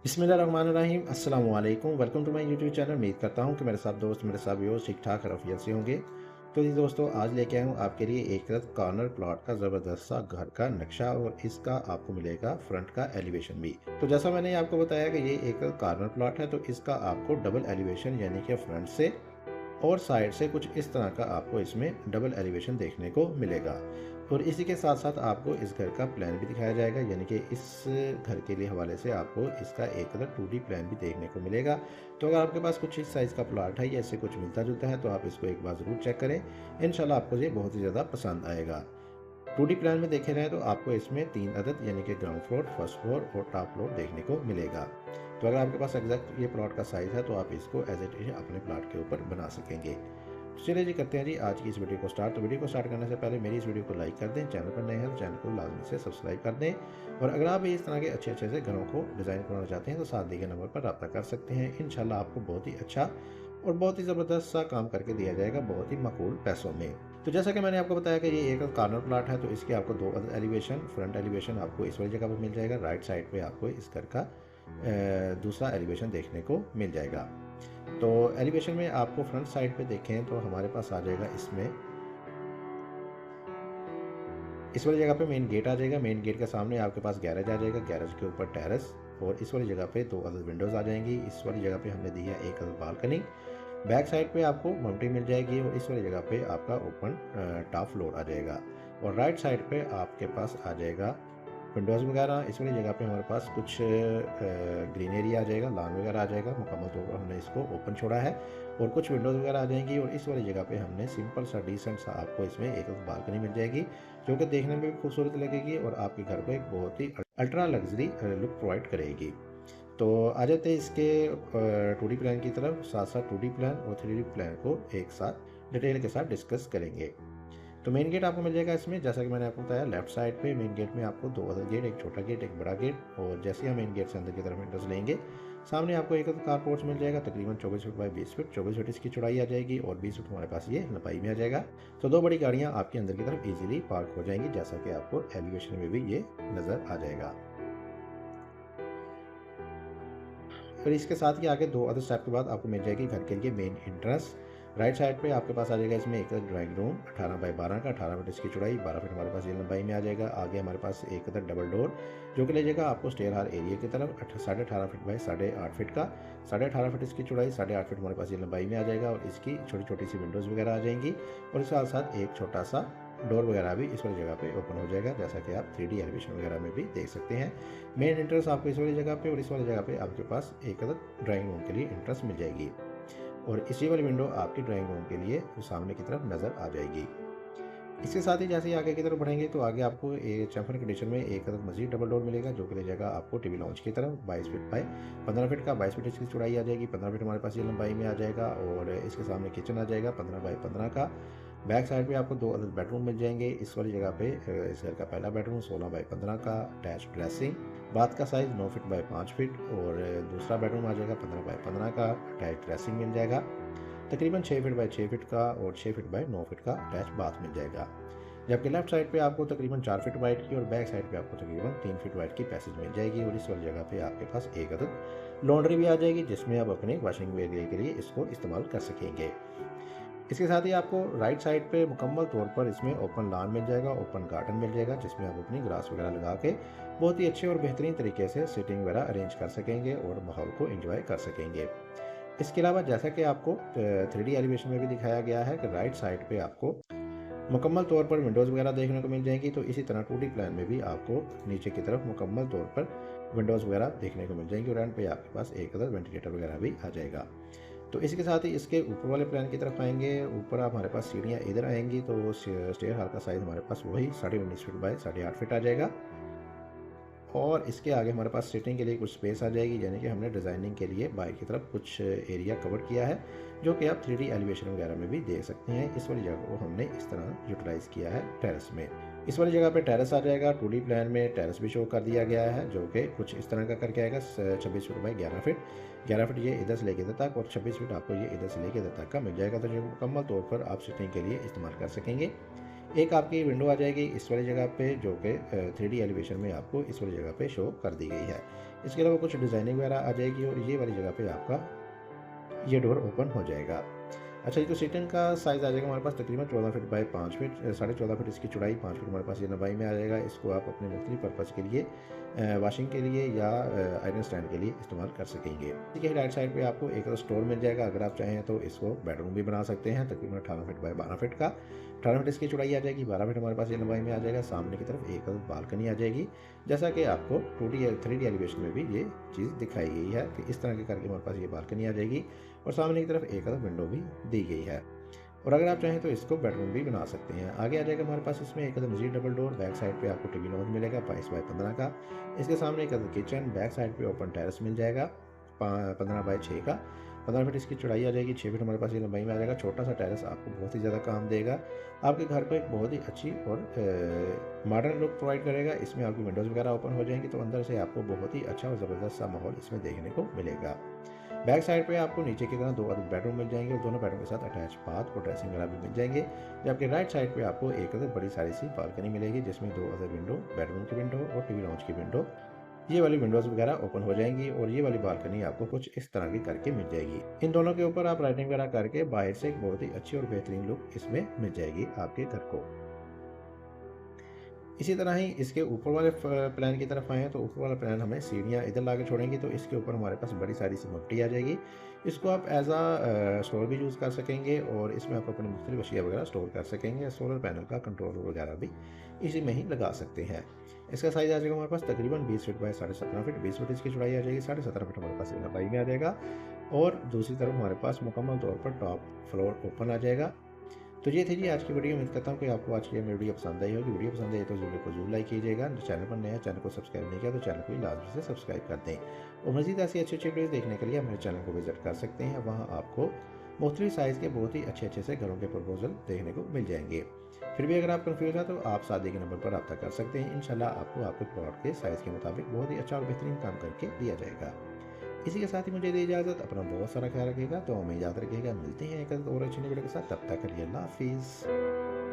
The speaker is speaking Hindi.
बिस्मिल्लाहिर्रहमानिर्रहीम अस्सलाम वालेकुम। Welcome to my YouTube channel. उम्मीद करता हूँ कि मेरे साथ दोस्त मेरे साथ व्यूअर्स ठीक ठाक रफ़ियत से होंगे। तो जी दोस्तों, आज लेके आया हूँ आपके लिए एक कॉर्नर प्लॉट का ज़बरदस्त सा घर का नक्शा और इसका आपको मिलेगा फ्रंट का एलिवेशन भी। तो जैसा मैंने आपको बताया कि ये एक कॉर्नर प्लॉट है, तो इसका आपको डबल एलिवेशन यानी कि फ्रंट से और साइड से कुछ इस तरह का आपको इसमें डबल एलिवेशन देखने को मिलेगा। और इसी के साथ साथ आपको इस घर का प्लान भी दिखाया जाएगा, यानी कि इस घर के लिए हवाले से आपको इसका एक 2D प्लान भी देखने को मिलेगा। तो अगर आपके पास कुछ इस साइज़ का प्लॉट है या इससे कुछ मिलता जुलता है तो आप इसको एक बार ज़रूर चेक करें। इंशाल्लाह आपको ये बहुत ही ज़्यादा पसंद आएगा। 2D प्लान में देखे जाए तो आपको इसमें 3 अदद यानी कि ग्राउंड फ्लोर, फर्स्ट फ्लोर और टॉप फ्लोर देखने को मिलेगा। तो अगर आपके पास एग्जैक्ट ये प्लॉट का साइज़ है तो आप इसको एज इट इज अपने प्लॉट के ऊपर बना सकेंगे। तो चलिए जी, करते हैं जी आज की इस वीडियो को स्टार्ट। तो वीडियो को स्टार्ट करने से पहले मेरी इस वीडियो को लाइक कर दें, चैनल पर नए हैं तो चैनल को लाजमी से सब्सक्राइब कर दें। और अगर आप भी इस तरह के अच्छे अच्छे से घरों को डिज़ाइन करवाना चाहते हैं तो साथ दिए गए नंबर पर रब्ता कर सकते हैं। इंशाल्लाह आपको बहुत ही अच्छा और बहुत ही ज़बरदस्त सा काम करके दिया जाएगा, बहुत ही माकूल पैसों में। तो जैसा कि मैंने आपको बताया कि ये एक कॉर्नर प्लॉट है, तो इसके आपको 2 एलिवेशन, फ्रंट एलिवेशन आपको इस वाली जगह पर मिल जाएगा। राइट साइड पे आपको इस घर का दूसरा एलिवेशन देखने को मिल जाएगा। तो एलिवेशन में आपको फ्रंट साइड पे देखें तो हमारे पास आ जाएगा इसमें इस वाली जगह पे मेन गेट आ जाएगा। मेन गेट के सामने आपके पास गैरेज आ जाएगा, गैरेज के ऊपर टेरेस और इस वाली जगह पे 2 अदद विंडोज़ आ जाएंगी। इस वाली जगह पे हमने दी है एक अदद बालकनी। बैक साइड पे आपको माउंटेन मिल जाएगी और इस वाली जगह पे आपका ओपन टॉप फ्लोर आ जाएगा। और राइट साइड पे आपके पास आ जाएगा विंडोज़ वगैरह। इस वाली जगह पे हमारे पास कुछ ग्रीन एरिया आ जाएगा, लॉन वगैरह आ जाएगा। मुकम्मल तौर पर हमने इसको ओपन छोड़ा है और कुछ विंडोज़ वगैरह आ जाएंगी। और इस वाली जगह पे हमने सिंपल सा डिसेंट सा आपको इसमें एक बालकनी मिल जाएगी, जो कि देखने में भी खूबसूरत लगेगी और आपके घर को एक बहुत ही अल्ट्रा लग्जरी लुक प्रोवाइड करेगी। तो आ जाते हैं इसके 2D प्लान की तरफ। साथ साथ 2D प्लान और 3D प्लान को एक साथ डिटेल के साथ डिस्कस करेंगे। तो मेन गेट आपको मिल जाएगा इसमें, जैसा कि मैंने आपको बताया लेफ्ट साइड पे मेन गेट में आपको 2 अदर गेट, एक छोटा गेट एक बड़ा गेट। और जैसे ही हम मेन गेट से अंदर की तरफ एंट्रेंस लेंगे, सामने आपको एक कार पोर्च मिल जाएगा, तकरीबन 24 फीट बाई 20 फीट। 24 फीट इसकी चौड़ाई आ जाएगी और 20 फीट हमारे पास ये लंबाई में आ जाएगा। तो 2 बड़ी गाड़ियाँ आपके अंदर की तरफ ईजिली पार्क हो जाएंगी, जैसा कि आपको एलिवेशन में भी ये नज़र आ जाएगा। फिर इसके साथ ही आगे 2 अदर स्टेप के बाद आपको मिल जाएगी घर के लिए मेन एंट्रेंस। राइट साइड पे आपके पास आ जाएगा इसमें एक ड्राइंग रूम 18 बाई 12 का, 18 फीट इसकी चौड़ाई, 12 फीट हमारे पास ये लंबाई में आ जाएगा। आगे हमारे पास एक अदर डबल डोर जो कि ले जाएगा आपको स्टेयर हाल एरिया की तरफ, 18.5 फीट बाई 8.5 फीट का, 18.5 फीट इसकी चौड़ाई, 8.5 फीट हमारे पास ये लंबाई में आ जाएगा। और इसकी छोटी छोटी सी विंडोज़ वगैरह आ जाएंगी और इसके साथ साथ एक छोटा सा डोर वगैरह भी इस वाली जगह पे ओपन हो जाएगा, जैसा कि आप 3D एलिवेशन वगैरह में भी देख सकते हैं। मेन एंट्रेंस आपको इस वाली जगह पे और इस वाली जगह पे आपके पास एक अदद ड्राइंग रूम के लिए एंट्रेंस मिल जाएगी। और इसी वाली विंडो आपकी ड्राइंग रूम के लिए सामने की तरफ नज़र आ जाएगी। इसके साथ ही जैसे ही आगे की तरफ बढ़ेंगे तो आगे आपको एक चैम्फर कंडीशन में एक अदद मजीद डबल डोर मिलेगा, जो कि ले जाएगा आपको टीवी लॉन्च की तरफ। 22 फीट बाई 15 फीट का, 22 फीट इसकी चौड़ाई आ जाएगी, 15 फीट हमारे पास ये लंबाई में आ जाएगा। और इसके सामने किचन आ जाएगा 15 बाई 15 का। बैक साइड पे आपको 2 अदद बेडरूम मिल जाएंगे। इस वाली जगह पे इस घर का पहला बेडरूम 16 बाई 15 का, अटैच ड्रेसिंग, बाथ का साइज़ 9 फीट बाई 5 फीट। और दूसरा बेडरूम आ जाएगा 15 बाई 15 का, अटैच ड्रेसिंग मिल जाएगा, तकरीबन 6 फीट बाई 6 फीट का। और 6 फीट बाई 9 फीट का अटैच बाथ मिल जाएगा। जबकि लेफ्ट साइड पे आपको तकरीबन 4 फीट वाइड की और बैक साइड पे आपको तकरीबन 3 फीट वाइड की पैसेज मिल जाएगी। और इस वाली जगह पे आपके पास एक अदद लॉन्ड्री भी आ जाएगी, जिसमें आप अपने वॉशिंग एरिया के लिए इसको इस्तेमाल कर सकेंगे। इसके साथ ही आपको राइट साइड पे मुकम्मल तौर पर इसमें ओपन लॉन मिल जाएगा, ओपन गार्डन मिल जाएगा, जिसमें आप अपनी ग्रास वगैरह लगा के बहुत ही अच्छे और बेहतरीन तरीके से सिटिंग वगैरह अरेंज कर सकेंगे और माहौल को एंजॉय कर सकेंगे। इसके अलावा जैसा कि आपको 3D एलिवेशन में भी दिखाया गया है कि राइट साइड पे आपको मुकम्मल तौर पर विंडोज़ वगैरह देखने को मिल जाएंगी, तो इसी तरह 2D प्लान में भी आपको नीचे की तरफ मुकम्मल तौर पर विंडोज़ वगैरह देखने को मिल जाएंगी। और एंड पे आपके पास एक अदर वेंटिलेटर वगैरह भी आ जाएगा। तो इसके साथ ही इसके ऊपर वाले प्लान की तरफ आएंगे। ऊपर आप हमारे पास सीढ़ियाँ इधर आएंगी, तो स्टेयर हाल का साइज़ हमारे पास वही 19.5 फीट बाई 8.5 फीट आ जाएगा। और इसके आगे हमारे पास सिटिंग के लिए कुछ स्पेस आ जाएगी, यानी कि हमने डिज़ाइनिंग के लिए बाहर की तरफ कुछ एरिया कवर किया है, जो कि आप 3D एलिवेशन वगैरह में भी देख सकते हैं। इस वाली जगह को हमने इस तरह यूटिलाइज़ किया है टेरेस में। इस वाली जगह पे टेरेस आ जाएगा। 2D प्लान में टेरेस भी शो कर दिया गया है, जो कि कुछ इस तरह का करके आएगा। 26 फीट बाई 11 फीट, 11 फीट ये इधर से लेके इधर तक और 26 फीट आपको ये इधर से लेके इधर तक का मिल जाएगा। तो जो मुकम्मल तौर पर आप सिटिंग के लिए इस्तेमाल कर सकेंगे। एक आपकी विंडो आ जाएगी इस वाली जगह पे, जो कि 3D एलिवेशन में आपको इस वाली जगह पे शो कर दी गई है। इसके अलावा कुछ डिज़ाइनिंग वगैरह आ जाएगी और ये वाली जगह पे आपका ये डोर ओपन हो जाएगा। अच्छा, ये जो सिटन का साइज़ आ जाएगा हमारे पास तकरीबन 14 फीट बाई 5 फीट, 14.5 फीट इसकी चौड़ाई, 5 फीट हमारे पास ये लंबाई में आ जाएगा। इसको आप अपने मुख्तलिफ पर्पज़ के लिए वॉशिंग के लिए या आयरन स्टैंड के लिए इस्तेमाल कर सकेंगे। ठीक है, राइट साइड पे आपको एक स्टोर मिल जाएगा। अगर आप चाहें तो इसको बेडरूम भी बना सकते हैं। तकरीबन 18 फीट बाई 12 फीट का, 18 फीट इसकी चौड़ाई आ जाएगी, 12 फीट हमारे पास ये लंबाई में आ जाएगा। सामने की तरफ एक बालकनी आ जाएगी, जैसा कि आपको 2D 3D एलिवेशन में भी ये चीज़ दिखाई गई है कि इस तरह के करके हमारे पास ये बालकनी आ जाएगी और सामने की तरफ एक विंडो भी दी गई है। और अगर आप चाहें तो इसको बेडरूम भी बना सकते हैं। आगे आ जाएगा हमारे पास इसमें एक मज़ीद डबल डोर। बैक साइड पे आपको टीवी लॉन्च मिलेगा 22 बाई 15 का। इसके सामने एक किचन, बैक साइड पे ओपन टेरेस मिल जाएगा 15 बाई 6 का। 15 फीट इसकी चौड़ाई आ जाएगी, 6 फीट हमारे पास ये लंबाई में आ जाएगा। छोटा सा टेरेस आपको बहुत ही ज़्यादा काम देगा, आपके घर को एक बहुत ही अच्छी और मॉडर्न लुक प्रोवाइड करेगा। इसमें आपकी विंडोज़ वगैरह ओपन हो जाएंगी तो अंदर से आपको बहुत ही अच्छा और ज़बरदस्त सा माहौल इसमें देखने को मिलेगा। बैक साइड पे आपको नीचे की तरह 2 अलग बेडरूम मिल जाएंगे और दोनों बेडरूम के साथ अटैच बाथ और ड्रेसिंग वगैरह भी मिल जाएंगे। जबकि राइट साइड पे आपको एक अलग बड़ी सारी सी बालकनी मिलेगी जिसमें 2 अलग विंडो, बेडरूम की विंडो और टीवी लॉन्च की विंडो, ये वाली विंडोज़ वगैरह ओपन हो जाएंगी और ये वाली बालकनी आपको कुछ इस तरह की करके मिल जाएगी। इन दोनों के ऊपर आप लाइटिंग वगैरह करके बाहर से एक बहुत ही अच्छी और बेहतरीन लुक इसमें मिल जाएगी आपके घर को। इसी तरह ही इसके ऊपर वाले प्लान की तरफ आएँ तो ऊपर वाला प्लान हमें सीढ़ियाँ इधर ला के छोड़ेंगी तो इसके ऊपर हमारे पास बड़ी सारी सी मट्टी आ जाएगी। इसको आप एज आ स्टोर भी यूज़ कर सकेंगे और इसमें आप अपनी मुख्तलिफ अशिया वगैरह स्टोर कर सकेंगे। सोलर पैनल का कंट्रोल वगैरह भी इसी में ही लगा सकते हैं। इसका साइज़ आ जाएगा हमारे पास तकरीबन 20 फीट बाई 17.5 फीट, 20 फीट इसकी चौड़ाई आ जाएगी, 17.5 फीट हमारे पास लंबाई में आ जाएगा और दूसरी तरफ हमारे पास मुकम्मल तौर पर टॉप फ्लोर ओपन आ जाएगा। तो ये थी जी आज की वीडियो। उम्मीद करता हूँ कि आपको आज की मेरी वीडियो पसंद आई होगी। वीडियो पसंद आई तो वीडियो को जरूर लाइक कीजिएगा। चैनल पर नया, चैनल को सब्सक्राइब नहीं किया तो चैनल को लाजमी से सब्सक्राइब कर दें और मज़ीद ऐसी अच्छी अच्छी वीडियो देखने के लिए मेरे चैनल को विजिट कर सकते हैं। वहाँ आपको मुख्तलिफ साइज़ के बहुत ही अच्छे से घरों के प्रपोजल देखने को मिल जाएंगे। फिर भी अगर आप कन्फ्यूज़ हैं तो आप सादे के नंबर पर रब्ता कर सकते हैं। इंशाल्लाह आपको आपके प्लॉट के साइज़ के मुताबिक बहुत ही अच्छा और बेहतरीन काम करके दिया जाएगा। इसी के साथ ही मुझे दी इजाज़त। अपना बहुत सारा ख्याल रखिएगा, तो हमें याद रखिएगा। मिलते हैं एक और अच्छी वीडियो के साथ, तब तक के लिए अल्लाह हाफिज़।